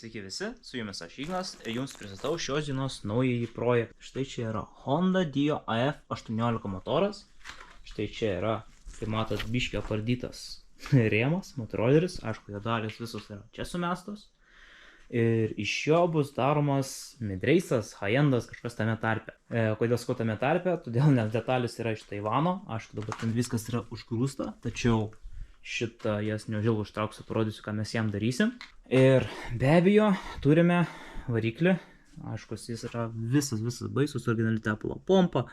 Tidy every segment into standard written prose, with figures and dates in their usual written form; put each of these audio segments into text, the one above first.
Sveiki visi, su jumis aš Ignas ir jums pristatau šios dienos naująjį projektą. Štai čia yra Honda Dio AF18 motoras. Štai čia yra, kaip matot, biškio pardytas rėmas, motoroleris. Aišku, jo dalis visos yra čia sumestos. Ir iš jo bus daromas midreisas, high-endas, kažkas tame tarpe. Kodėl sakau tame tarpe? Todėl, nes detalės yra iš Taivano. Aišku, dabar ten viskas yra užgrūsta, tačiau šitą jas neužilgo užtrauksiu, parodysiu, ką mes jam darysim. Ir be abejo, turime variklį. Aišku, jis yra visas baisus, originali tepalo pompa.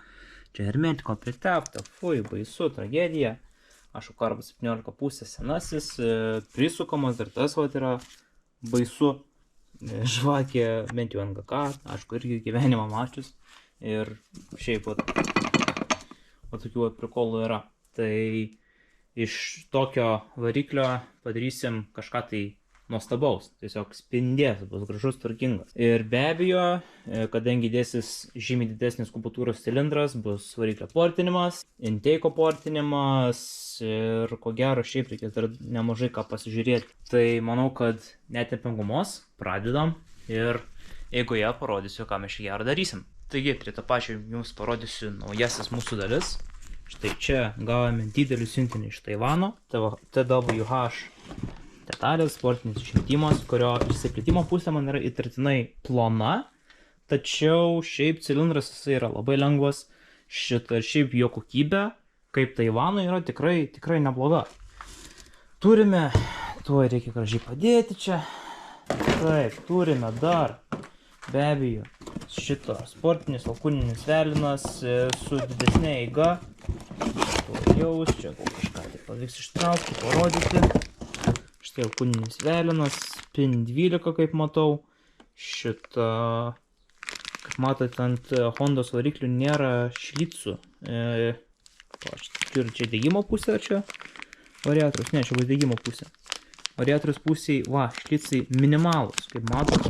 Čia hermetiko pritepta, fui, baisu, tragedija. Aišku, karbas 17,5 senasis, prisukamas, dar tas vat yra baisu. Žvakė, bent jau NGK, aišku, irgi gyvenimą mačius. Ir šiaip, tokių prikolų yra. Tai iš tokio variklio padarysim kažką tai nuostabaus, tiesiog spindės, bus gražus, tvarkingas. Ir be abejo, kadangi dėsis žymiai didesnis kubotūros cilindras, bus variklio portinimas, intake portinimas ir ko gero šiaip reikės dar nemažai ką pasižiūrėti. Tai manau, kad netempim gumos, pradedam ir eigoje parodysiu, ką mes šį gerą darysim. Taigi, prie to pačio jums parodysiu naujasis mūsų dalis. Štai čia gavome didelį siuntinį iš Taivano, TWH detalės, sportinis išmetimas, kurio išsiplėtimo pusė man yra įtartinai plona, tačiau šiaip cilindras jisai yra labai lengvas, šiaip jo kokybė, kaip Taivano, yra tikrai nebloga. Turime, tuo reikia gražiai padėti čia, taip, turime dar, be abejo, šito sportinis alkūninis velinas su didesnė eiga. Jaus, čia gal kažką tai pavyks ištraukti, parodyti. Štai alkūninis velinas, PIN 12, kaip matau. Šitą, kaip matot, ant Hondos variklių nėra šlicų. Turiu čia degimo pusę, čia variatorius, ne, čia bus degimo pusė. Variatorius pusėje, šlicai minimalus, kaip matot.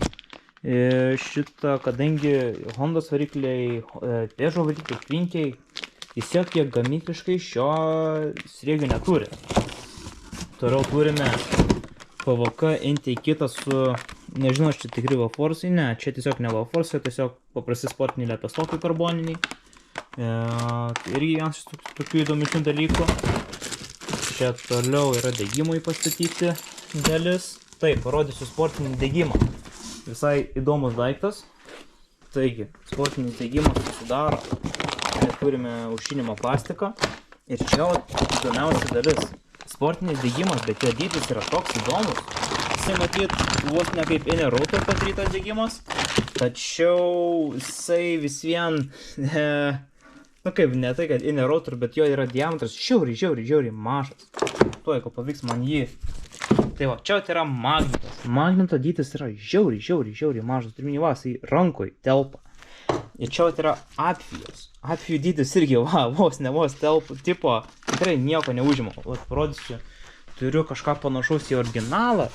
Šitą, kadangi Hondos varikliai, Peugeot varikliai, Twinkiai, tiesiog jie gamykliškai šio sriegio neturi. Toliau turime PVK intake kitą su, nežinau, čia tikri Vaforsai, ne, čia tiesiog ne Vaforsai, tiesiog paprasti sportiniai lepestokai karboniniai. Irgi vienas iš tokių įdomesnių dalykų. Čia toliau yra degimui pastatyti dalis. Taip, parodysiu sportinį degimą. Visai įdomus daiktas. Taigi, sportinis degimas susidaro. Turime aušinimo plastiką. Ir čia įdomiausia dalis. Sportinis degimas, bet jo dydis yra toks įdomus. Jisai matyt, vos ne kaip inner rotor padarytas degimas. Tačiau jisai vis vien, kaip ne tai, kad inner rotor, bet jo yra diametras žiauriai mažas. Tuo, jeigu pavyks man jį. Tai va, čia yra magnetas. Magneto dydis yra žiauriai mažas. Turminį jisai rankoj telpa. Ir čia yra apvijos. Apvijų dydis irgi, vos telpa, tipo, tikrai nieko neužima. Parodysiu, turiu kažką panašaus į originalą.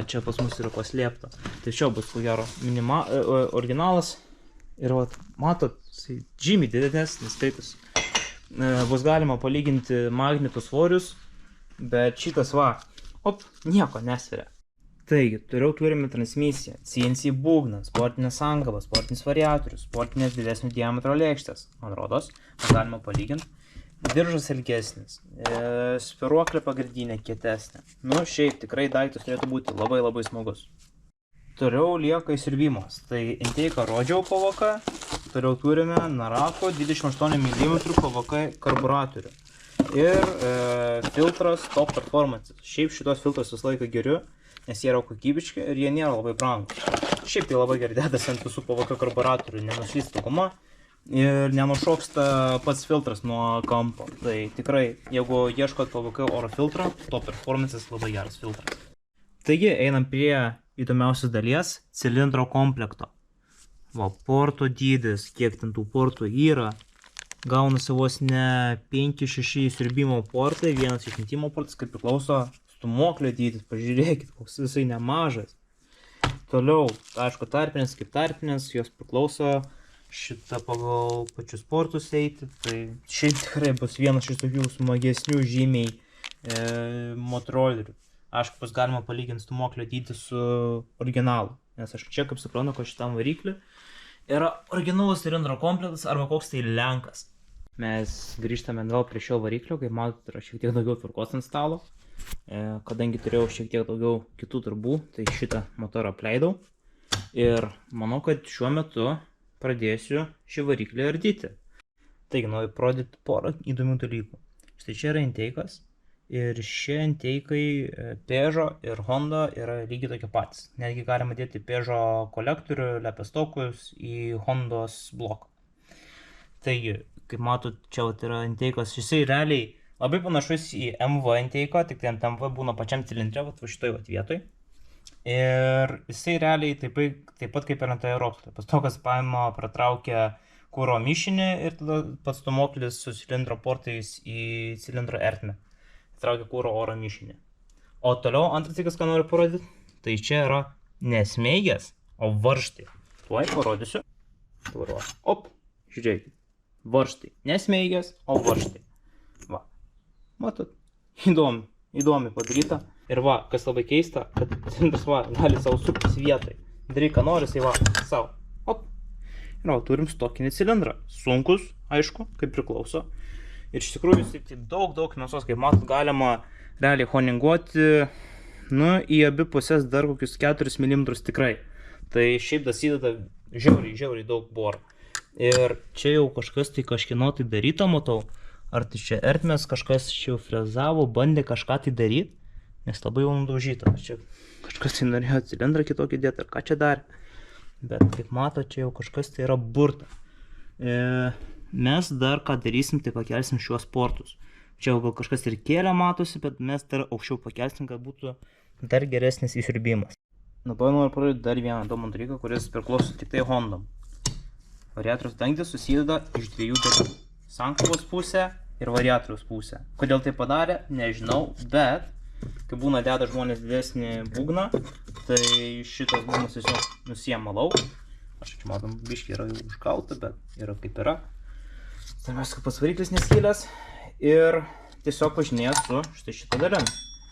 Čia pas mus yra paslėpta. Tai čia bus, ko gero, originalas. Ir matot, jisai žymiai didesnis skaitus. Bus galima palyginti magnetų svorius, bet šitas nieko nesveria. Taigi, toliau turime transmisiją, CNC būgną, sportinės sankabas, sportinis variatorius, sportinės didesnio diametro lėkštės. Man rodos, galima palyginti. Diržas ilgesnis, spiruoklė pagrindinė kietesnė. Šiaip tikrai daiktas turėtų būti labai smagus. Toliau lieka įsirbimas. Tai intake rodžiau PVK. Toliau turime Narako 28 mm PVK karburatorių. Ir filtras Top Performance. Šiaip šitos filtras visą laiką geriu, nes jie yra kokybiški ir jie nėra labai brangūs. Šiaip tai labai gerai dedasi ant visų PVK karburatorių, nenuslysta guma ir nenušoksta pats filtras nuo kampo. Tai tikrai, jeigu ieškot PVK oro filtro, Top Performance labai geras filtras. Taigi, einam prie įdomiausios dalies – cilindro komplekto. Porto dydis, kiek ten tų portų yra. Gaunasi vos ne 5-6 įsiurbimo portai, vienas išmetimo portas, kaip priklauso stūmoklio dydis, pažiūrėkit, koks visai nemažas. Toliau, aišku, tarpinės kaip tarpinės, jos priklauso šitą pagal pačius portus eiti, tai šiaip tikrai bus vienas iš tokių smagesnių žymiai motorolerių. aišku, bus galima palyginti stūmoklio dydį su originalu. Nes aš čia, kaip suprantu, kad šitam varikliui yra originalus cilindro komplektas arba koks tai lenkas. Mes grįžtame vėl prie šio variklio, kaip matote, yra šiek tiek daugiau tvarkos ant stalo. Kadangi turėjau šiek tiek daugiau kitų darbų, tai šitą motorą apleidau. Ir manau, kad šiuo metu pradėsiu šį variklį ardyti. Taigi, noriu parodyti porą įdomių dalykų. Štai čia yra inteikas. Ir šie inteikai Peugeot ir Honda yra lygiai tokie patys. Netgi galima dėti Peugeot kolektorių, lepestokus į Hondos bloką. Taigi, kaip matot, čia yra inteikas. Jisai realiai labai panašus į MV inteiką, tik tai ant MV būna pačiam cilindre, va šitoj vietoj. Ir jisai realiai taip pat kaip ir ant Aerox. Lepestokas paima, pratraukia kuro mišinį ir tada pats stūmoklis su cilindro portais į cilindro ertmę. Traukia kūro oro mišinį. O toliau antras dalykas, ką noriu parodyti, tai čia yra nesmeigės, o varžtai. Tuoj parodysiu. Op, žiūrėkit. Varžtai. Nesmeigės, o varžtai. Va. Matot, įdomi padaryta. Ir va, kas labai keista, kad cilindras va, gali savo suktis vietoj. Daryk, ką nori, jisai va, savo. Op. Ir va, turim stokinį cilindrą. Sunkus, aišku, kaip priklauso. Ir iš tikrųjų tai daug mėsos, kaip matot, galima realiai honinguoti, į abi pusės dar kokius 4 mm tikrai. Tai šiaip dasideda žiauriai daug boro. Ir čia jau kažkas tai kažkieno tai daryta, matau. Ar tai čia ertmės kažkas čia jau frezavo, bandė kažką tai daryti, nes labai jau nudaužyta. Čia kažkas tai norėjo cilindrą kitokį dėti, ar ką čia darė. Bet kaip mato, čia jau kažkas tai yra burta. Mes dar ką darysim, tai pakelsim šiuos portus. Čia gal kažkas ir kėlė matosi, bet mes dar aukščiau pakelsim, kad būtų dar geresnis įsiurbimas. Dabar noriu parodyti dar vieną įdomų dalyką, kuris priklauso tik tai Hondom. Variatoriaus dangtis susideda iš dviejų dalių. Sankabos pusė ir variatoriaus pusė. Kodėl tai padarė, nežinau, bet kai būna deda žmonės didesnį būgną, tai šitas būgnas tiesiog nusiema lauk. Aš čia matom, biškiai yra jau užkalta, bet yra kaip yra. Tai mes kaip pats variklis neskylęs ir tiesiog važinėja su štai šitą dalim.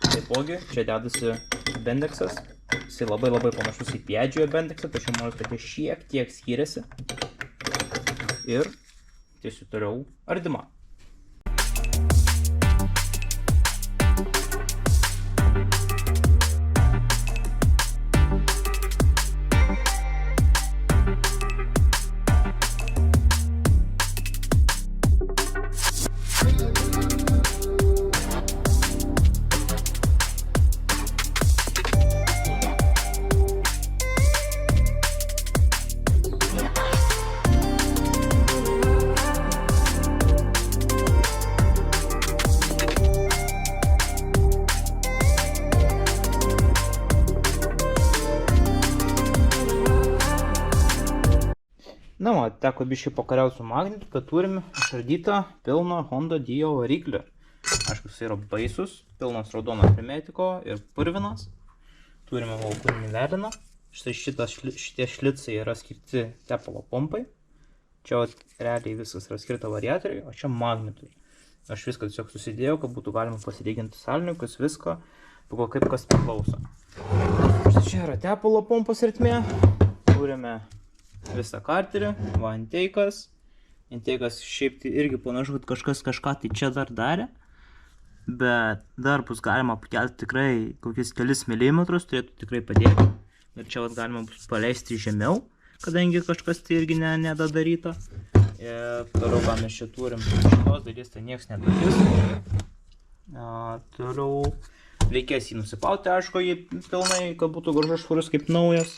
Taipogi čia dedasi bendeksas. Jisai labai panašus į Piaggio bendeksą, tačiau manau, kad jie šiek tiek skiriasi. Ir tiesiu toliau ardymą. Na, teko biškai pakariauti su magnetu, bet turime išardytą pilną Honda Dio variklį. Aišku, jis yra baisus, pilnas raudono hermetiko ir purvinas. Turime valkuninį veliną. Štai šitie šlicai yra skirti tepalo pompai. Čia realiai viskas yra skirta variatoriui, o čia magnetui. Aš viską tiesiog susidėjau, kad būtų galima pasilyginti salinikus, viską, pagal kaip kas priklauso. Štai čia yra tepalo pompos ertmė. Turime visą karterį, va inteikas. Inteikas šiaip tai irgi panašu, kad kažkas kažką tai čia dar darė. Bet dar bus galima pakelti tikrai kokius kelis milimetrus, turėtų tikrai padėti. Ir čia galima bus paleisti žemiau, kadangi kažkas tai irgi nedadaryta. Ir toliau ką mes čia turim, šitos dalys tai nieks nedarys. Toliau reikės jį nusipauti, aišku, jį pilnai, kad būtų gražus švarus kaip naujas.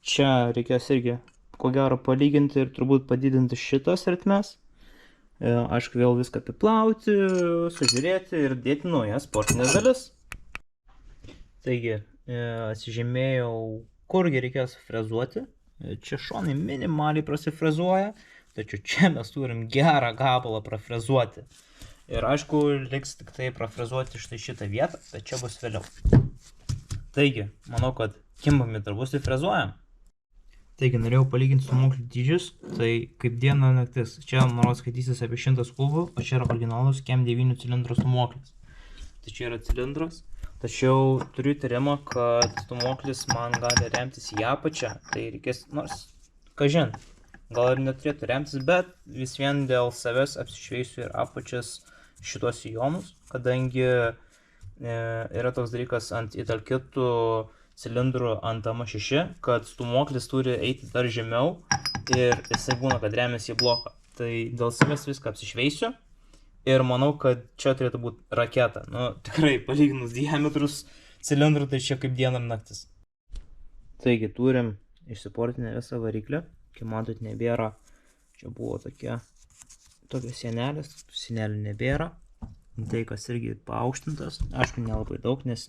Čia reikės irgi ko gero palyginti ir turbūt padidinti šitas ertmes. Aišku, vėl viską apiplauti, sužiūrėti ir dėti naujas sportinės dalis. Taigi, atsižymėjau, kurgi reikės frezuoti. Čia šonai minimaliai prasifrezuoja, tačiau čia mes turim gerą gabalą prafrezuoti. Ir aišku, liks tik tai prafrezuoti štai šitą vietą, bet čia bus vėliau. Taigi, manau, kad kimbami darbus įfrezuojam. Taigi, norėjau palyginti stūmoklių dydžius, tai kaip diena naktis. Čia, manau, skaitysis apie 100 kubų, o čia yra originalus KEM 9 cilindro stūmoklis. Tai čia yra cilindras, Tačiau turiu įtarimą, kad stūmoklis man gali remtis į apačią, tai reikės, nors, kažin, gal ir neturėtų remtis, bet vis vien dėl savęs apsišveisiu ir apačias šitos sijonus, kadangi yra toks dalykas ant italkitų cilindrų ant M6, kad stūmoklis turi eiti dar žemiau ir jisai būna, kad remiasi į bloką. Tai dėl savęs viską apsišveisiu. Ir manau, kad čia turėtų būti raketa. Nu, tikrai, palyginus diametrus cilindrų, tai čia kaip diena ir naktis. Taigi, turim išsiportinę visą variklį. Kaip matot, nebėra. Čia buvo tokia sienelės. Sienelių nebėra. Inteikas irgi paaukštintas. Aišku, nelabai daug, nes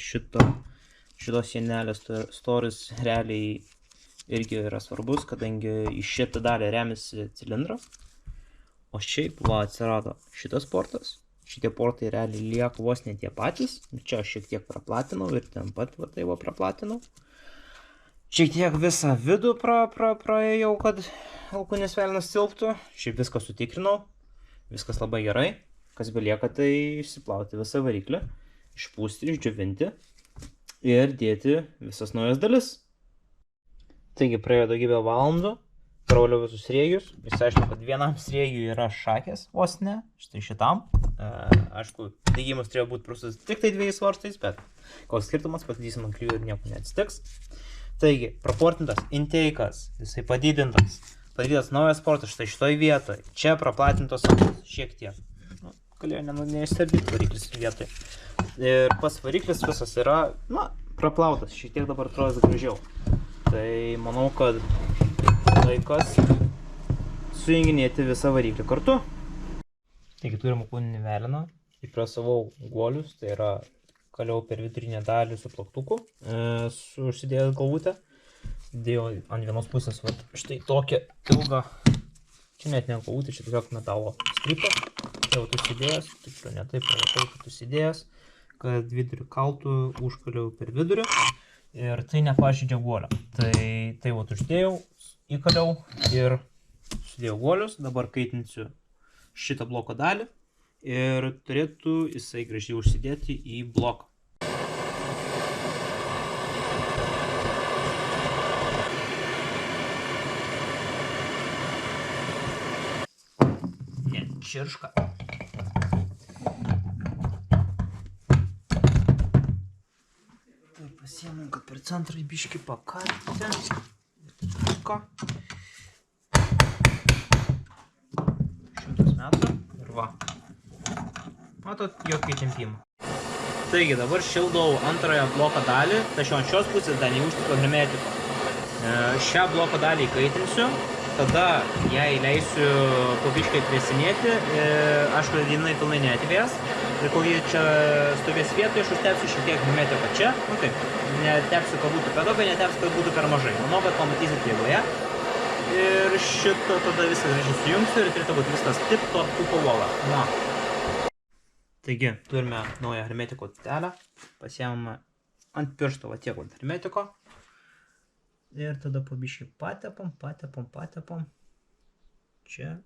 šitos sienelės storis realiai irgi yra svarbus, kadangi iš šitą dalį remiasi cilindras. O šiaip, atsirado šitas portas. Šitie portai realiai lieka vos ne tie patys. Čia aš šiek tiek praplatinau ir ten pat praplatinau. Šiek tiek visą vidų praėjau, kad alkūnės velnas tilptų. Šiaip viską sutikrinau. Viskas labai gerai. Kas belieka, tai išsiplauti visą variklį, išpūsti, išdžiovinti ir dėti visas naujas dalis. Taigi praėjo daugybę valandų. Prauliau visus sriegius, išsiaiškinau, kad vienam sriegiui yra šakės, vos ne, štai šitam. Aišku, dėgymas turėjo būti prastas tik tai 2 varžtais, bet koks skirtumas, pasidarysim ant klijų ir nieko neatsitiks. Taigi, praportintas inteikas, jisai padidintas, padarytas naujas portas štai šitoj vietoj, čia praplatintos šiek tiek. Galėjo neišstabdyti variklis vietoj. Ir pas variklis visas yra, praplautas, šiek tiek dabar atrodo gražiau. Tai manau, kad laikas sujunginėti visą variklį kartu. Taigi turim alkūninį veleną, įprasavau guolius, tai yra kaliau per vidurinę dalį su plaktuku, užsidėjęs galvutę. Dėjau ant vienos pusės štai tokią ilgą, čia net ne galvutę, čia tiesiog metalo strypą. Tai jau užsidėjęs, tiksliau ne taip, kad užsidėjęs, kad vidurį kaltų, užkaliau per vidurį. Ir tai nepažeidžia guolio. Tai uždėjau, įkaliau ir sudėjau guolius. Dabar kaitinsiu šitą bloko dalį ir turėtų jisai gražiai užsidėti į bloką. Čirška. Pasiėmėm, kad per centrą biškį pakarti. Ką? 100 metrų ir va. Matot, jokio įtempimo. Taigi, dabar šildau antrąją bloko dalį, tačiau ant šios pusės dar neužtiko hermetiko. Šią bloko dalį įkaitinsiu, tada ją įleisiu po biškį atvėsinėti. Aišku, jinai pilnai neatvės. Ir kol jie čia stovės vietoje, aš užtepsiu šiek tiek hermetiko čia. Nu taip, netepsiu, kad būtų per daug, netepsiu, kad būtų per mažai. Manau, kad pamatysit eigoje. Ir šito tada viską gražiai sujungsiu ir turėtų būti viskas tip-top pupovola. Taigi, turime naują hermetiko tutelę. Pasiėmame ant piršto va tiek hermetiko. Ir tada po biškį patepam. Čia.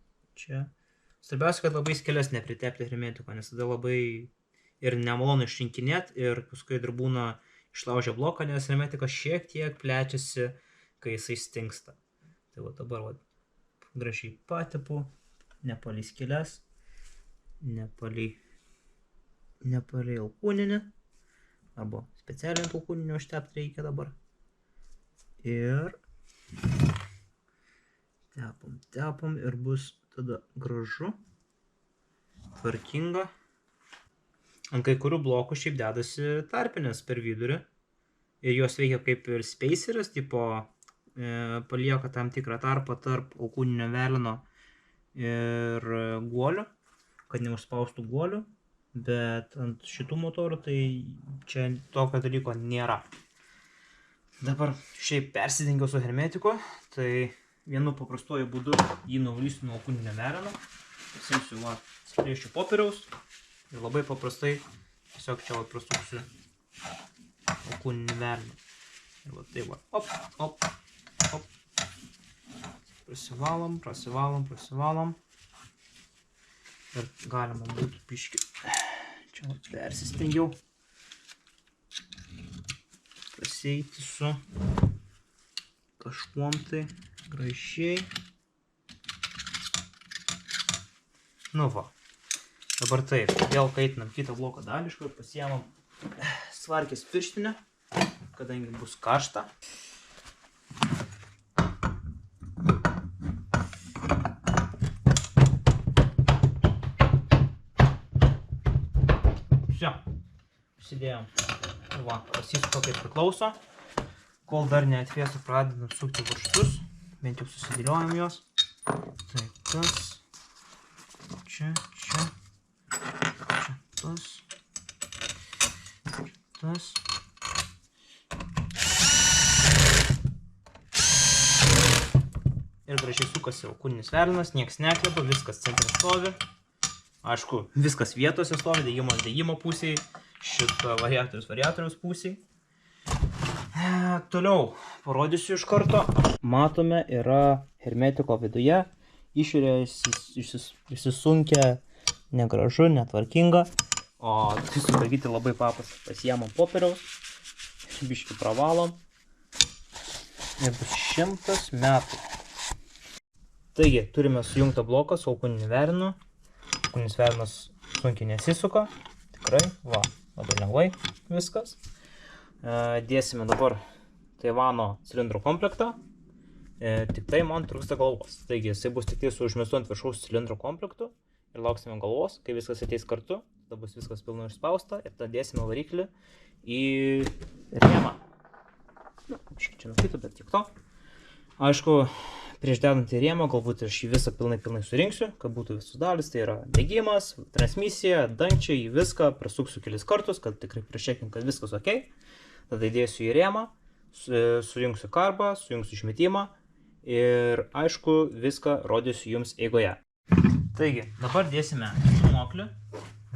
Svarbiausia, kad labai skeles nepritepti hermetiko, nes tada labai ir nemalonu išrinkinėti ir paskui dar būna išlaužę bloką, nes hermetikas šiek tiek plečiasi, kai jisai stingsta. Tai va dabar gražiai patepu, nepalei skeles, nepalei alkūninį, arba specialiai ant alkūninio užtepti reikia dabar. Ir tepam ir bus tada gražu, tvarkinga. Ant kai kurių blokų šiaip dedasi tarpinės per vidurį. Ir jos veikia kaip ir spaceris, tipo palieka tam tikrą tarpą tarp alkūninio veleno ir guolio, kad neužspaustų guolių. Bet ant šitų motorų tai čia tokio dalyko nėra. Dabar šiaip persidengiau su hermetiku, tai vienu paprastuoju būdu jį nuvalysiu nuo alkūninio veleno. Pasimsiu splėšių popieriaus ir labai paprastai tiesiog čia prasuksiu alkūninį veleną. Ir tai op. Prasivalom. Ir galima būtų biškį. Čia persistengiau. apsieiti su kažkuom tai gražiai. Nu va. Dabar taip, vėl kaitinam kitą bloko dalį, iš kur pasiemam svarkės pirštinę, kadangi bus karšta. Все, užsidėjom. Va, pasisuko kaip priklauso. Kol dar neatvėsų, pradedam sukti varžtus, bent jau susidėliojam juos. Tai tas, čia, tas. Ir gražiai sukasi alkūninis verlinas, nieks neklepa, viskas centre stovi. Aišku, viskas vietose stovi, degimo pusėje, šitą variatoriaus pusėje. Toliau parodysiu iš karto. Matome, yra hermetiko viduje, išorė išsisunkia, negražu, netvarkinga. O tai sutvarkyti labai paprasta. Pasiemam popieriaus, biškį pravalom ir bus 100 metų. Taigi, turime sujungtą bloką su alkūniniu verinu. Alkūninis verinas sunkiai nesisuka. Tikrai, va, labai lengvai viskas. Dėsime dabar Taivano cilindro komplektą. Tik tai man trūksta galvos. Taigi, jisai bus tik tai su užmestu ant viršaus cilindro komplektu. Ir lauksime galvos, kai viskas ateis kartu. Tada bus viskas pilnai išspausta. Ir tada dėsime variklį į rėmą. Na, čia nukitų, bet tik to. Aišku, prieš dedant į rėmą, galbūt aš jį visą pilnai surinksiu, kad būtų visus dalis. Tai yra degimas, transmisija, dangčiai, viską. Prasuksiu kelis kartus, kad tikrai priešėkim, kad viskas ok. Tada įdėsiu į rėmą, sujungsiu karbą, sujungsiu išmetimą. Ir aišku, viską rodysiu jums eigoje. Taigi, dabar dėsime stumoklį.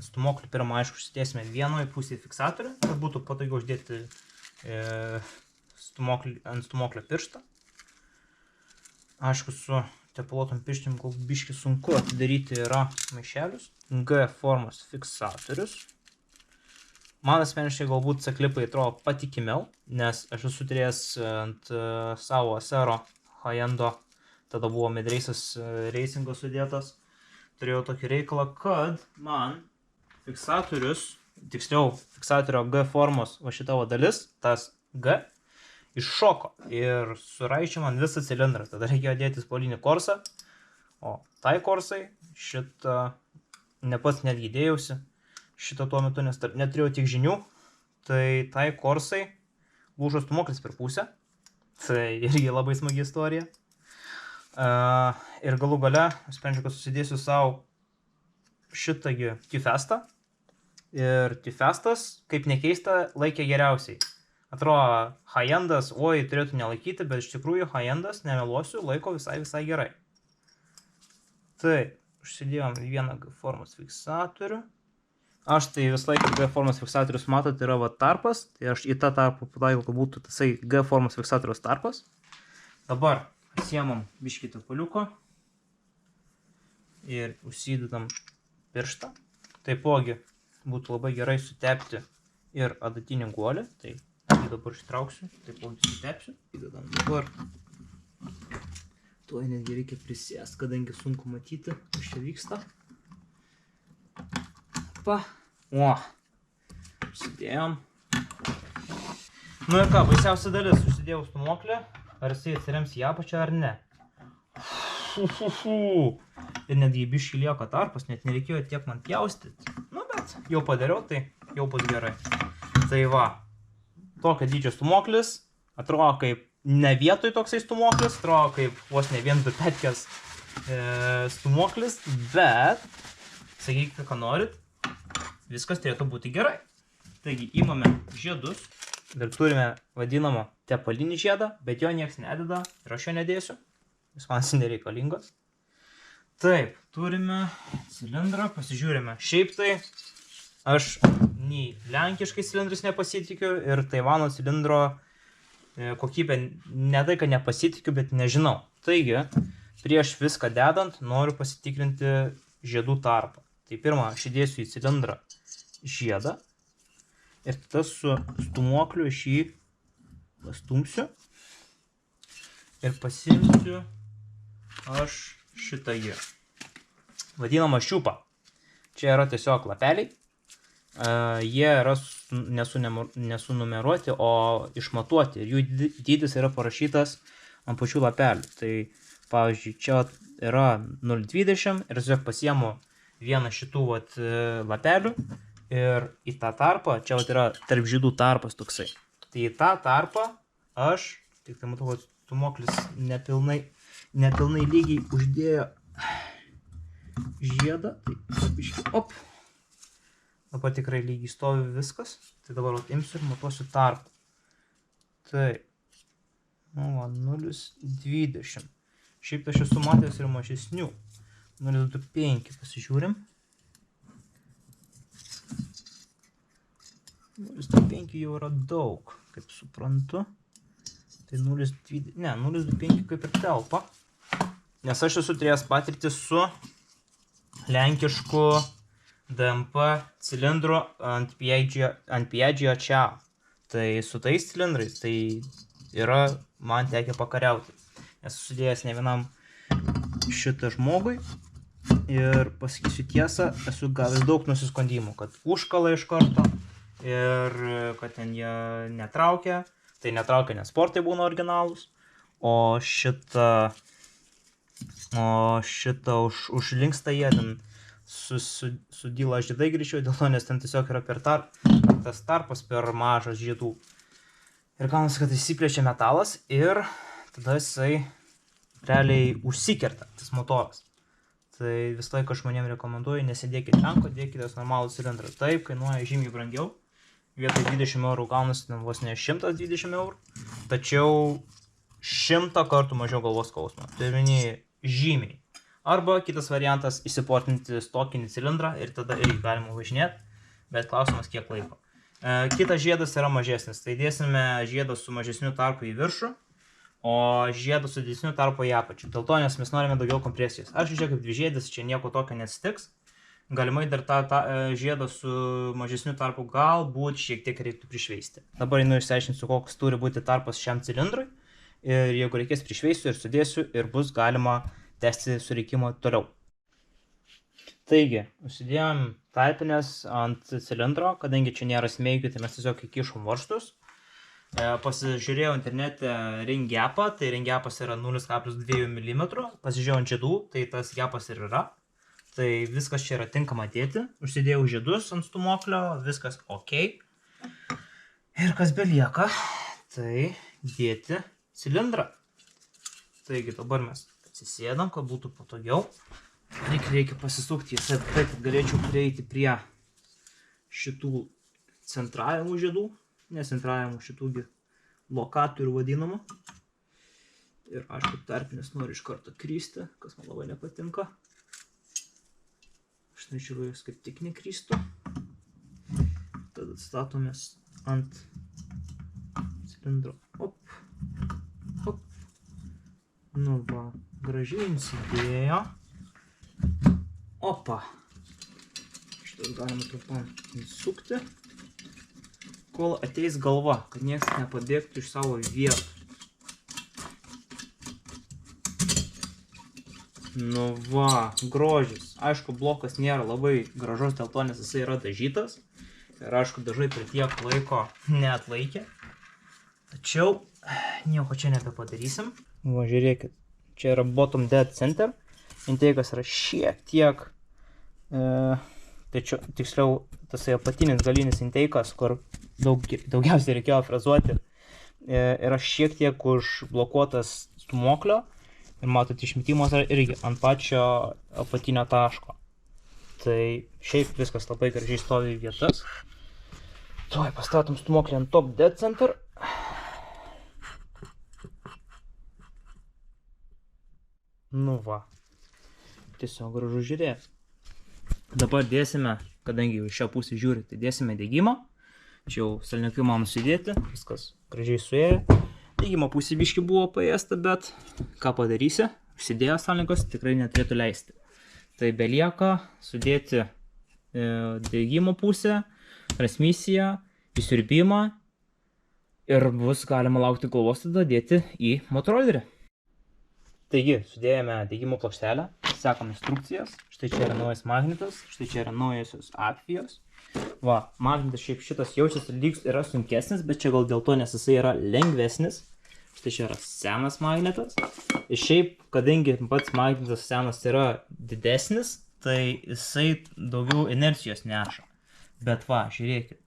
Stumoklį pirmą, aišku, užsidėsime vienoje pusėje fiksatorių, kad būtų patogiau uždėti ant stumoklio pirštą. Aišku, su tepaluotom pirštim gal biškį sunku atidaryti yra maišelius. G formos fiksatorius. Man asmeniškai galbūt C-klipai atrodo patikimiau, nes aš esu turėjęs ant savo Acero high-endo, tada buvo Midrace'as racingas sudėtas. Turėjau tokį reikalą, kad man fiksatorius, tiksliau fiksatorių G formos va šita dalis, tas G, iššoko ir suraišė man visą cilindrą. Tada reikėjo dėti spolinį korsą, o tai korsai šitą ne pats netgi dėjausi šitą tuo metu, nes neturėjau tiek žinių, tai korsai lūžo stumoklis per pusę. Tai irgi labai smagi istorija. Ir galų gale, sprendžiu, kad susidėsiu savo šitągi T-Festą. Ir T-Festas, kaip nekeista, laikė geriausiai. Atrodo, high-endas, oi, turėtų nelaikyti, bet iš tikrųjų high-endas, nemeluosiu, laiko visai gerai. Tai, užsidėjom vieną G formos fiksatorių. Aš tai vis laiką G formos fiksatorius matot yra va tarpas, tai aš į tą tarpą pataikau, kad būtų tasai G formos fiksatorius tarpas. Dabar pasiemam biškį tepaliuko ir užsidedam pirštą. Taipogi būtų labai gerai sutepti ir adatinį guolį, tai dabar ištrauksiu, taipogi sutepsiu. Įdedam dabar. Tuo netgi reikia prisėsti, kadangi sunku matyti, kas čia vyksta. Pa. O. Užsidėjom. Nu ir ką, baisiausia dalis. Užsidėjau stumoklį. Ar jisai atsirems į apačią ar ne. Ir netgi biškį lieka tarpas, net nereikėjo tiek man pjaustyti. Nu bet, jau padariau, tai jau bus gerai. Tai va. Tokio dydžio stumoklis, atrodo kaip ne vietoj toksai stumoklis, atrodo kaip vos ne 1-2 petkės stumoklis, bet, sakykite, ką norit, viskas turėtų būti gerai. Taigi, imame žiedus, dar turime vadinamą tepalinį žiedą, bet jo nieks nededa ir aš jo nedėsiu, jis man nereikalingas. Taip, turime cilindrą, pasižiūrime, šiaip tai aš nei lenkiškai cilindrus nepasitikiu ir Taivano cilindro kokybę ne tai, kad nepasitikiu, bet nežinau. Taigi, prieš viską dedant, noriu pasitikrinti žiedų tarpą. Tai pirmą, aš įdėsiu į cilindrą žiedą ir tada su stumokliu aš jį pastumsiu ir pasimsiu aš šitą jį. Vadinama šiupą. Čia yra tiesiog lapeliai. Jie yra nesunumeruoti, o išmatuoti. Ir jų dydis yra parašytas ant pačių lapelių. Tai, pavyzdžiui, čia yra 0,20 ir tiesiog pasiemu vieną šitų lapelių ir į tą tarpą, čia yra tarp žydų tarpas toksai. Tai į tą tarpą aš, tik tai matau, kad stūmoklis nepilnai lygiai uždėjo žiedą. Tai biškį, op. Dabar tikrai lygiai stovi viskas. Tai dabar imsiu ir matuosiu tarpą. Tai, 0,20. Šiaip aš esu matęs ir mažesnių. 0,25 pasižiūrim. 0,25 jau yra daug, kaip suprantu. Tai 0,20, ne, 0,25 kaip ir telpa. Nes aš esu turėjęs patirtį su lenkišku DMP cilindru ant Piaggio Ciao. Tai su tais cilindrais tai yra man tekę pakariauti. Nes susidėjęs ne vienam šitą žmogui ir pasakysiu tiesą, esu gavęs daug nusiskundimų, kad užkala iš karto ir kad ten jie netraukia. Tai netraukia, nes sportai būna originalūs, o šitą užlinksta jie ten sudyla žiedai greičiau dėl to, nes ten tiesiog yra tas tarpas per mažas žiedų. Ir gaunasi, kad įsiplečia metalas ir tada jisai realiai užsikerta, tas motoras. Tai visą laiką žmonėm rekomenduoju, nesidėkite tanko, dėkitės normalų cilindrą. Taip, kainuoja žymiai brangiau. Vietoj 20 eurų gaunasi ten vos ne 120 eurų. Tačiau 100 kartų mažiau galvos skausmo. Tai vieni žymiai. Arba kitas variantas įsiportinti stokinį cilindrą ir tada irgi galima važinėti. Bet klausimas kiek laiko. Kitas žiedas yra mažesnis. Tai dėsime žiedą su mažesniu tarpu į viršų, o žiedą su didesniu tarpu į apačią. Dėl to, nes mes norime daugiau kompresijos. Aš žiūrėjau kaip dvižiedis, čia nieko tokio neatsitiks. Galimai dar tą žiedą su mažesniu tarpu galbūt šiek tiek reiktų prišveisti. Dabar einu išsiaiškinsiu, koks turi būti tarpas šiam cilindrui. Ir jeigu reikės prišveisiu ir sudėsiu ir bus galima tęsti sureikimą toliau. Taigi, užsidėjom tarpines ant cilindro, kadangi čia nėra smeigių, tai mes tiesiog įkišom varžtus. Pasižiūrėjau internete ring gapą, tai ring gapas yra 0,2 mm. Pasižiūrėjau ant žiedų, tai tas gapas ir yra. Tai viskas čia yra tinkama dėti. Užsidėjau žiedus ant stūmoklio, viskas ok. Ir kas belieka, tai dėti cilindrą. Taigi dabar mes atsisėdam, kad būtų patogiau. Reikia pasisukti į taip, kad galėčiau prieiti prie šitų centravimų žiedų, necentravimų šitų lokatorių vadinamų. Ir aišku, tarpinis nori iš karto kristi, kas man labai nepatinka. Aš norėčiau jos kaip tik nekristų. Tada statomės ant cilindro. Op, op. Nu va, gražiai įsidėjo. Opa. Šitas galima trumpam įsukti, kol ateis galva, kad niekas nepabėgtų iš savo vietų. Nu va, grožis. Aišku, blokas nėra labai gražus dėl to, nes jisai yra dažytas. Ir aišku, dažai per tiek laiko neatlaikė. Tačiau nieko čia nebepadarysim. Va, žiūrėkit. Čia yra bottom dead center. Inteikas yra šiek tiek, tiksliau, tas apatinis galinis inteikas, kur daugiausiai reikėjo frezuoti, yra šiek tiek užblokuotas stūmoklio. Ir matot, išmetimas yra irgi ant pačio apatinio taško. Tai šiaip viskas labai gražiai stovi į vietas. Tuoj pastatom stūmoklį ant top dead center. Nu va. Tiesiog gražu žiūrėti. Dabar dėsime, kadangi jau iš šią pusę žiūri, tai dėsime degimą. Čia jau salniukai man sudėti, viskas gražiai suėjo. Degimo pusė biškį buvo paėsta, bet ką padarysi, užsidėjo salniukas, tikrai neturėtų leisti. Tai belieka sudėti degimo pusę, transmisiją, įsiurbimą ir bus galima laukti galvos tada dėti į motorolerį. Taigi, sudėjome degimo plokštelę, sekam instrukcijas, štai čia yra naujas magnetas, štai čia yra naujasios apvijos. Va, magnetas šiaip šitas jaučiasi lyg yra sunkesnis, bet čia gal dėl to, nes jisai yra lengvesnis. Štai čia yra senas magnetas. Ir šiaip, kadangi pats magnetas senas yra didesnis, tai jisai daugiau inercijos neša. Bet va, žiūrėkit.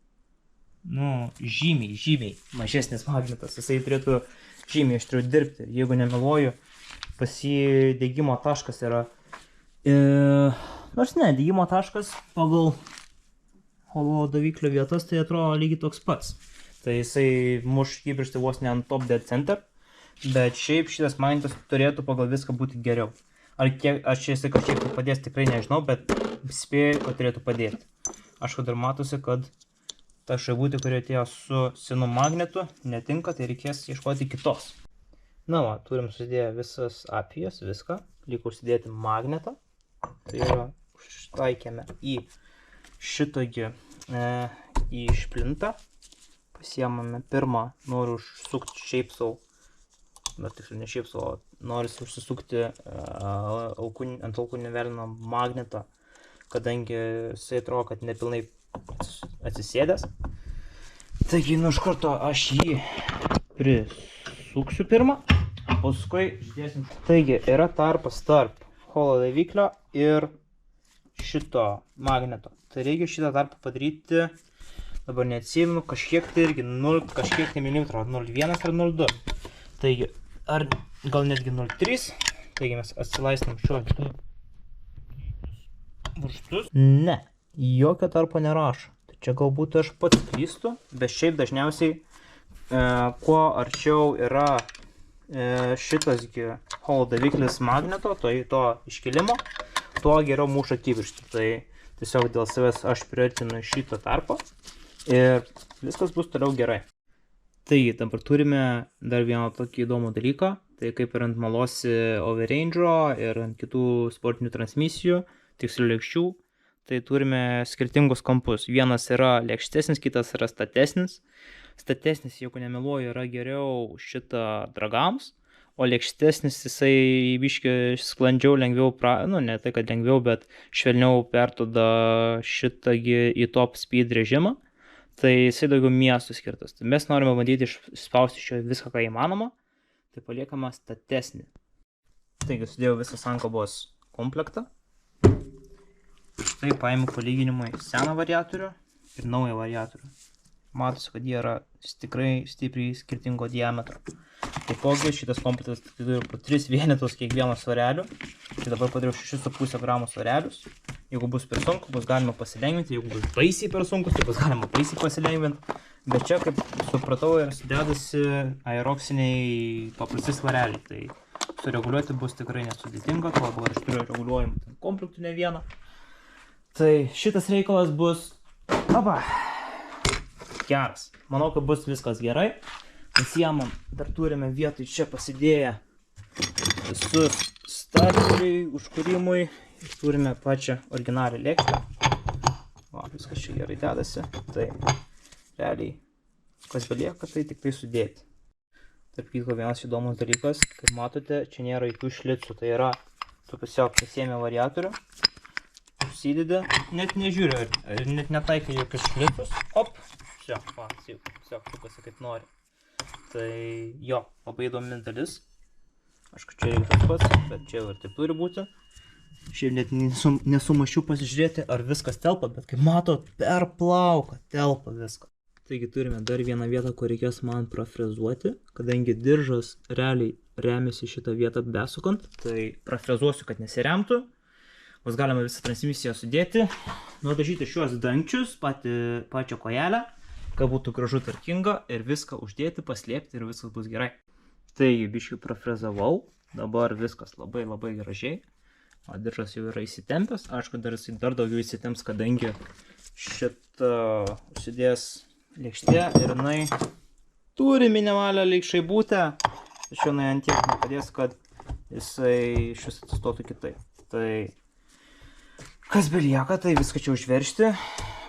Nu, žymiai mažesnis magnetas. Jisai turėtų žymiai aštriau dirbti. Jeigu nemeluoju, pas jį degimo taškas yra... Nors ne, degimo taškas pagal daviklio vietas tai atrodo lygiai toks pats. Tai jisai muš įbrėžti vos ne ant top dead center. Bet šiaip šitas magnetas turėtų pagal viską būti geriau. Ar jisai kažkiek padės tikrai nežinau, bet spėju, kad turėtų padėti. Aišku, dar matosi, kad ta šaibutė, kuri atėjo su senu magnetu, netinka, tai reikės ieškoti kitos. Na va, turim susidėję visas apvijas, viską. Liko užsidėti magnetą. Tai yra, užtaikėme į šitągi, į šplintą. Pasiemame pirmą, noriu užsukti šiaip sau, tiksliau ne šiaip sau, norisi užsisukti ant alkūninio velino magnetą, kadangi jisai atrodo, kad nepilnai atsisėdęs. Taigi, nu iš karto aš jį prisuksiu pirmą, paskui išdėsim. Taigi, yra tarpas tarp holo daviklio ir šito magneto. Tai reikia šitą tarpą padaryti, dabar neatsimenu, kažkiek tai irgi 0, kažkiek tai milimetrų, 0,1 ar 0,2. Taigi, ar gal netgi 0,3. Taigi mes atsilaistam šiuos varžtus. Ne, jokio tarpo nerašo. Tai čia galbūt aš pats klystu, bet šiaip dažniausiai kuo arčiau yra šitasgi holo daviklis magneto, to iškilimo, tuo geriau muša kivirštį. Tai tiesiog dėl savęs aš priartinu šitą tarpą ir viskas bus toliau gerai. Taigi, dabar turime dar vieną tokį įdomų dalyką, tai kaip ir ant Malosi Overrange'o ir ant kitų sportinių transmisijų, tiksliau lėkščių, tai turime skirtingus kampus. Vienas yra lėkštesnis, kitas yra statesnis. Statesnis, jeigu nemeluoju, yra geriau šitą dragams, o lėkštesnis jisai biškį sklandžiau, lengviau, nu ne tai, kad lengviau, bet švelniau perduoda šitągi į top speed režimą. Tai jisai daugiau miestų skirtas. Tai mes norime bandyti išspausti iš jo viską, ką įmanoma, tai paliekame statesnį. Taigi, sudėjau visą sankabos komplektą. Štai paimu palyginimui seną variatorių ir naują variatorių. Matosi, kad jie yra tikrai stipriai skirtingo diametro. Taipogi šitas komplektas turi po 3 vienetus kiekvieno svarelių. Tai dabar padariau 6,5 gramų svarelius. Jeigu bus per sunku, bus galima pasilengvinti. Jeigu bus baisiai per sunkus, tai bus galima baisiai pasilengvinti. Bet čia, kaip supratau, yra sudedasi aeroksiniai paprasti svareliai. Tai sureguliuoti bus tikrai nesudėtinga. Tuo dabar aš turiu reguliuojimą komplektų ne vieną. Tai šitas reikalas bus geras. Manau, kad bus viskas gerai. Pasiemam, dar turime vietoj čia pasidėję visus starteriai užkūrimui. Ir turime pačią originalią lėkštę. Va, viskas čia gerai dedasi. Tai realiai, kas belieka, tai tik tai sudėti. Tarp kitko, vienas įdomus dalykas, kaip matote, čia nėra jokių šlicų. Tai yra, tu tiesiog pasiėmė variatorių, užsidedi, net nežiūriu, net netaikai jokius šlicus. Op! Čia, va, tiesiog sukasi kaip nori. Tai jo, labai įdomi dalis. Aišku, čia reikia tas pats, bet čia jau ir taip turi būti. Šiaip net nesumašiau pasižiūrėti, ar viskas telpa, bet kaip matot, per plauką telpa viską. Taigi turime dar vieną vietą, kur reikės man prafrezuoti, kadangi diržas realiai remiasi šitą vietą besukant, tai prafrezuosiu, kad nesiremtų. Bus galima visą transmisiją sudėti, nudažyti šiuos dangčius, pačią kojelę, kad būtų gražu tvarkinga ir viską uždėti, paslėpti ir viskas bus gerai. Taigi, biškiai prafrezavau, dabar viskas labai gražiai. O diržas jau yra įsitempęs, aišku, jisai dar daugiau įsitemps, kadangi šitą užsidės lėkštė ir jinai turi minimalią lyg šaibutę, tačiau jinai ant tiek nepadės, kad jisai šis atsistotų kitaip. Tai kas belieka, tai viską čia užveršti,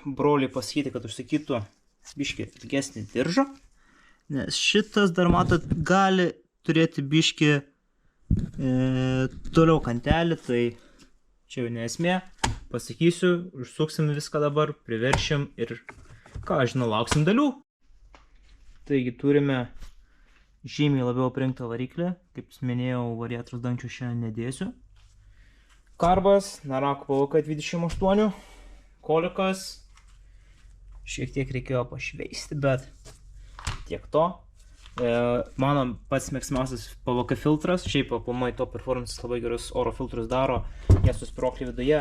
broliui pasakyti, kad užsakytų biškį ilgesnį diržą Nes šitas dar, matot, gali turėti biškį toliau kantelį, tai čia jau nesmė. Pasakysiu, užsuksim viską dabar, priveršim ir, ką aš žinau, lauksim dalių. Taigi turime žymiai labiau aprinktą variklį. Kaip minėjau, variatoriaus dangčių šiandien nedėsiu. Karbas, Narako PVK 28, kolikas. Šiek tiek reikėjo pašveisti, bet tiek to. Mano pats mėgstamiausias PVK filtras. Šiaip aplamai to performances labai gerus oro filtrus daro. Jie suspirokliai viduje.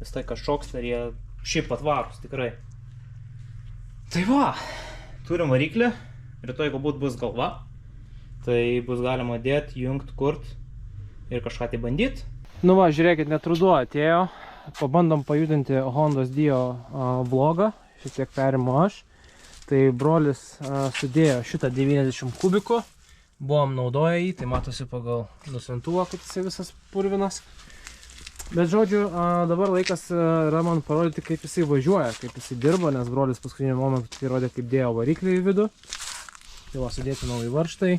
Vis tai kažkoks, ir jie šiaip patvarus, tikrai. Tai va, turim variklį. Rytoj galbūt bus galva. Tai bus galima dėti, jungt, kurt ir kažką tai bandyti. Nu va, žiūrėkit, net ruduo atėjo. Pabandom pajudinti Hondos Dio vlogą. Šiek tiek perimu aš. Tai brolis sudėjo šitą 90 kubikų. Buvom naudoję jį, tai matosi pagal nusvintuvą, kad jisai visas purvinas. Bet žodžiu, dabar laikas yra man parodyti, kaip jisai važiuoja, kaip jisai dirba, nes brolis paskutiniu momentu tai rodė, kaip dėjo variklį į vidų. Tai va, sudėti nauji varžtai,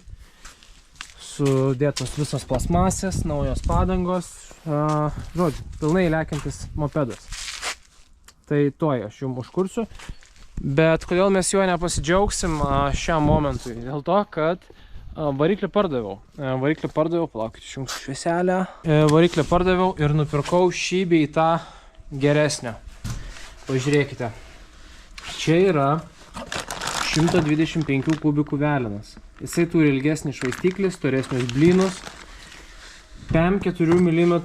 sudėtos visos plasmasės, naujos padangos, žodžiu, pilnai lekiantis mopedas. Tai tuoj aš jums užkursiu. Bet kodėl mes juo nepasidžiaugsim šiam momentui? Dėl to, kad variklį pardaviau. Palaukit, išjungsiu švieselę. Variklį pardaviau ir nupirkau šį bei tą geresnio. Pažiūrėkite. Čia yra 125 kubikų velinas. Jisai turi ilgesnį švaistiklį, storesnius blynus. PEM 4 mm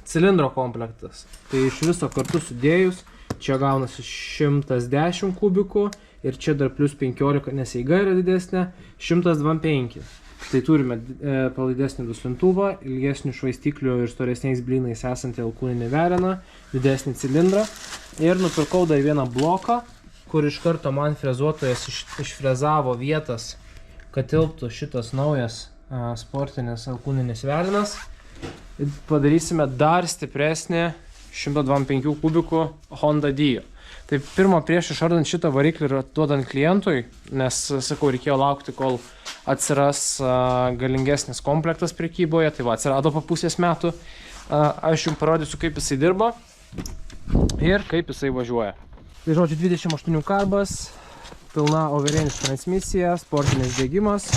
cilindro komplektas. Tai iš viso kartu sudėjus, čia gaunasi 110 kubikų. Ir čia dar plus 15, nes eiga yra didesnė, 125. Tai turime palaidesnį duslintuvą, ilgesnių švaistiklių ir storesniais blynais esantį alkūninį veliną, didesnį cilindrą. Ir nupirkau dar vieną bloką, kur iš karto man frezuotojas išfrezavo vietas, kad tilptų šitas naujas sportinis alkūninis velinas. Ir padarysime dar stipresnį 125 kubikų Honda Dio. Tai pirma, prieš išardant šitą variklį ir duodant klientui, nes, sakau, reikėjo laukti, kol atsiras galingesnis komplektas prekyboje, tai va, atsirado po pusės metų. Aš jums parodysiu, kaip jisai dirba ir kaip jisai važiuoja. Tai žodžiu, 28 karbas, pilna overeiniš transmisija, sportinis bėgimas.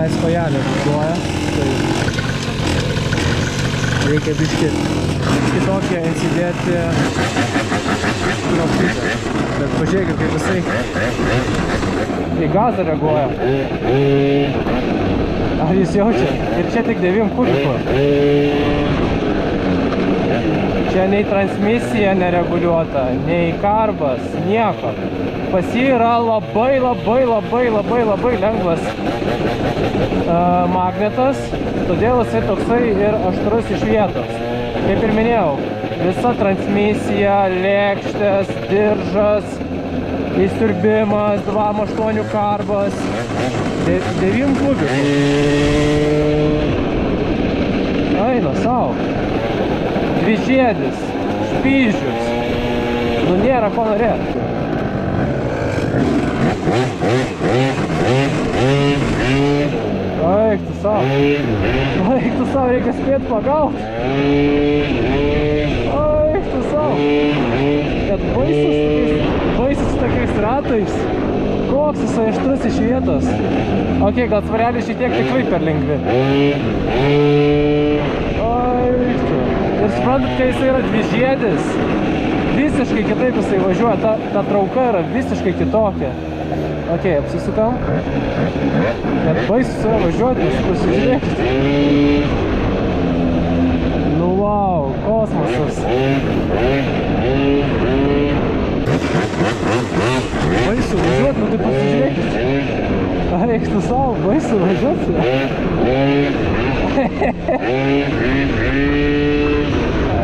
Tenais kojelė važiuoja, tai reikia biškį kitokią įsidėti knopkytę. Bet pažiūrėkit, kaip jisai į gazą reaguoja. Ar jūs jaučia? Ir čia tik 9 kubikų. Čia nei transmisija nereguliuota, nei karbas, nieko. Pas jį yra labai lengvas magnetas, todėl jisai toksai ir aštrus iš vietos. Kaip ir minėjau, visa transmisija, lėkštės, diržas, įsiurbimas, 2.8 karbas, 9 kubikų. Eina savo. Dvižiedis, špyžius. Nu nėra ko norėti. Eik tu savo, reikia spėti pagauti. Eik tu savo. Kad baisus su tokiais ratais. Koks jisai aštrus iš vietos. Ok, gal svareliai šiek tiek tikrai per lengvi. Eik tu. Ir suprantat, kai jisai yra dvižiedis, visiškai kitaip jisai važiuoja, ta trauka yra visiškai kitokia. Ok, apsisukam. Net baisus yra važiuoti, jūs pasižiūrėkit. Nu wow, kosmosas. Baisu važiuot, nu tai pasižiūrėkit. Eik tu savo, baisu važiuot.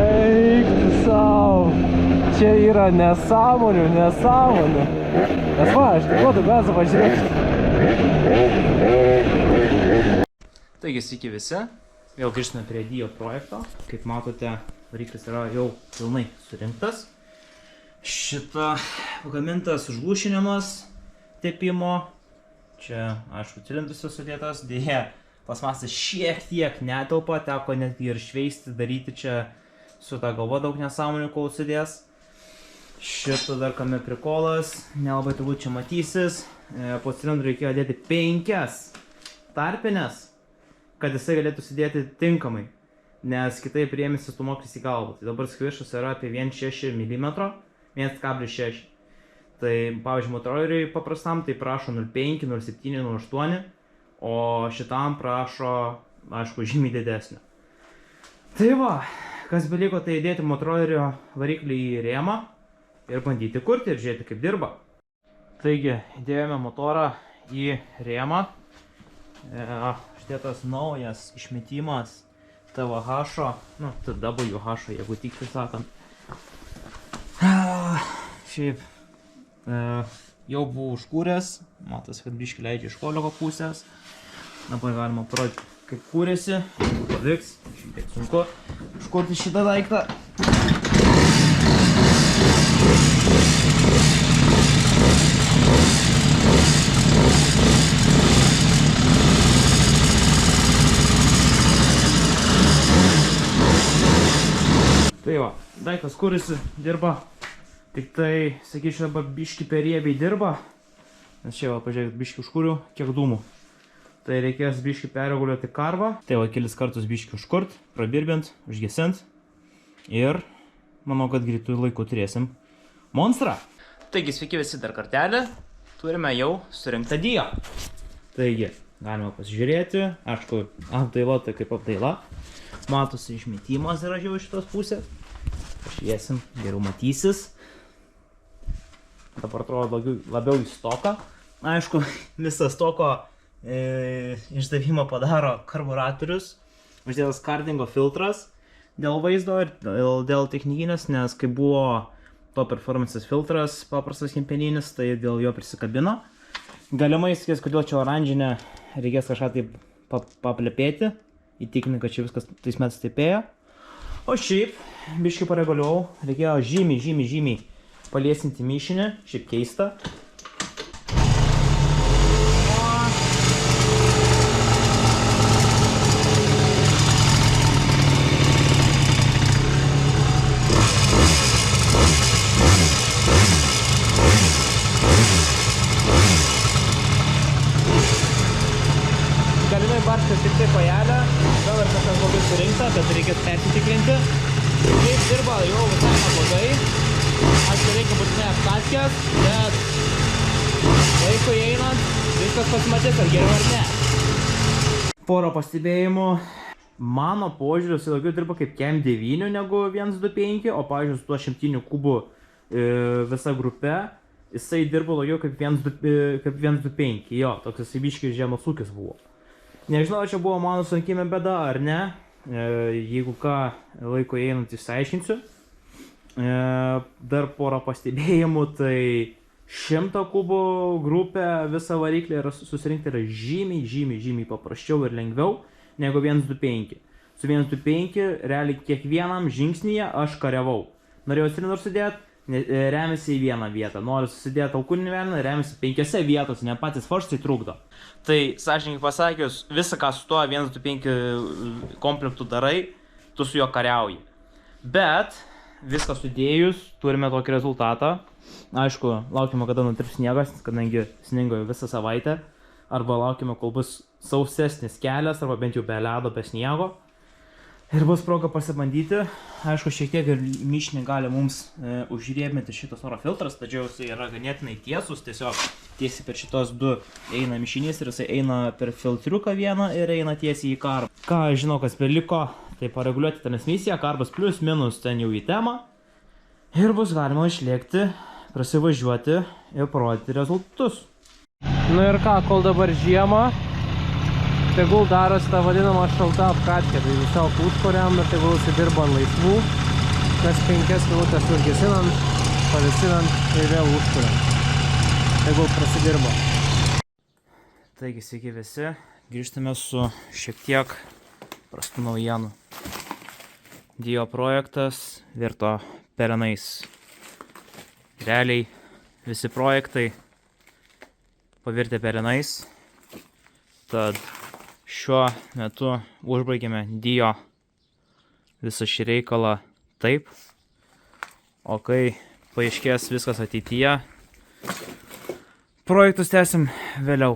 Eik tu savo. Čia yra nesąmonių. Nes va, aš tik duodu gazą, pažiūrėkit. Taigi, sveiki visi. Vėl grįžtame prie Dio projekto. Kaip matote, variklis yra jau pilnai surinktas. Šitą pagamintas užlūšinimas tepimo. Čia, aišku, cilindras sudėtas. Dėja, plasmasas šiek tiek netelpa, teko netgi ir šveisti, daryti čia su ta galva daug nesąmonių, kol sudės. Šitą dar kame prikolas, nelabai turbūt čia matysis. Po cilindrų reikėjo dėti 5 tarpinės, kad jisai galėtų sudėti tinkamai, nes kitaip rėmėsi stūmoklis į galvą. Tai dabar skvišas yra apie 1,6 mm, 1,6. Tai, pavyzdžiui, motoroliui paprastam tai prašo 0,5, 0,7, 0,8, o šitam prašo, aišku, žymiai didesnio. Tai va, kas beliko, tai dėti motorolio variklį į rėmą ir bandyti kurti ir žiūrėti, kaip dirba. Taigi, įdėjome motorą į rėmą. Šitėtas naujas išmetimas TVH, nu, TWH, jeigu tiksliai sakant. Šiaip jau buvau užkūręs, matas, kad biškį leidžia iš kolego pusės. Dabar galima parodyti, kaip kūrėsi, jeigu pavyks, šiek tiek sunku užkurti šitą daiktą. Tai va, daiktas kūrėsi, dirba. Tik tai, sakyčiau, dabar biškį per riebiai dirba. Nes čia va, pažiūrėkit, biškį užkūriu, kiek dūmų. Tai reikės biškį perreguliuoti karvą. Tai va, kelis kartus biškį užkurt, prabirbint, užgesint. Ir manau, kad greitų laikų turėsim monstrą. Taigi, sveiki visi dar kartelį. Turime jau surinktą Dio. Taigi, galima pasižiūrėti. Aišku, apdaila tai kaip apdaila. Matosi išmetimas yra jau iš šitos pusės. Pašviesim, geriau matysis. Dabar atrodo labiau į stoką. Aišku, visą stoko išdavimą padaro karburatorius. Uždėtas kardingo filtras dėl vaizdo ir dėl technikinės, nes kai buvo to performances filtras paprastas kempeninis, tai dėl jo prisikabino. Galimai sakės, kodėl čia oranžinė, reikės kažką taip paplepėti, įtikinti, kad čia viskas tais metais taipėjo. O šiaip, biškį pareguliau, reikėjo žymiai paliesinti mišinį, šiaip keista. Galimai barškas tik tai pajelę, gal ir kažkas blogai surinkta, bet reikės persitikrinti. Kaip dirba jau visai neblogai. Aišku, reikia būtinai apkaskės, bet laikui einant viskas pasimatys, ar geriau ar ne. Porą pastebėjimų. Mano požiūris daugiau dirba kaip KM9 negu 1.2.5, o pavyzdžiui, su tuo 100 kubų visa grupe, jisai dirba daugiau kaip 1.2.5. Jo, toks jisai biškis žemės ūkis buvo. Nežinau, čia buvo mano sunkime bėda ar ne. Jeigu ką, laiko einant išsiaiškinsiu. Dar porą pastebėjimų, tai 100 kubų grupę visą variklį susirinkti yra žymiai paprasčiau ir lengviau negu 1.2.5. Su 1.2.5 realiai kiekvienam žingsnyje aš kariavau. Norėjau cilindrą sudėti, remiasi į vieną vietą. Noriu susidėti alkūninį velną, remiasi 5 vietose, ne patys forštai trukdo. Tai, sąžininkai pasakius, visą, ką su tuo 1.2.5 komplektu darai, tu su juo kariauji. Bet viską sudėjus, turime tokį rezultatą. Aišku, laukime, kada nutirps sniegas, kadangi sningo visą savaitę. Arba laukime, kol bus sausesnis kelias, arba bent jau be ledo, be sniego. Ir bus proga pasibandyti. Aišku, šiek tiek ir mišinį gali mums užrėbinti šitas oro filtras, tačiau jisai yra ganėtinai tiesus, tiesiog tiesiai per šitos du eina mišinys ir jisai eina per filtriuką vieną ir eina tiesiai į karbą. Ką žinau, kas beliko, tai pareguliuoti transmisiją, karbas plius minus ten jau į temą. Ir bus galima išlėkti prasivažiuoti ir parodyti rezultatus. Nu ir ką, kol dabar žiema, tegul darosi tą vadinamą šaltą apkatkę, tai tiesiog užkuriam ir tegul įsidirba ant laisvų, kas 5 minutės užgesinant, pavėsinant ir vėl užkuriam. Tegul prasidirba. Taigi, sveiki visi, grįžtame su šiek tiek prastų naujienų. Dio projektas virto pelenais. Realiai visi projektai pavirtę pelenais. Tad šiuo metu užbaigėme Dio visą šį reikalą taip. O kai paaiškės viskas ateityje, projektus tęsim vėliau.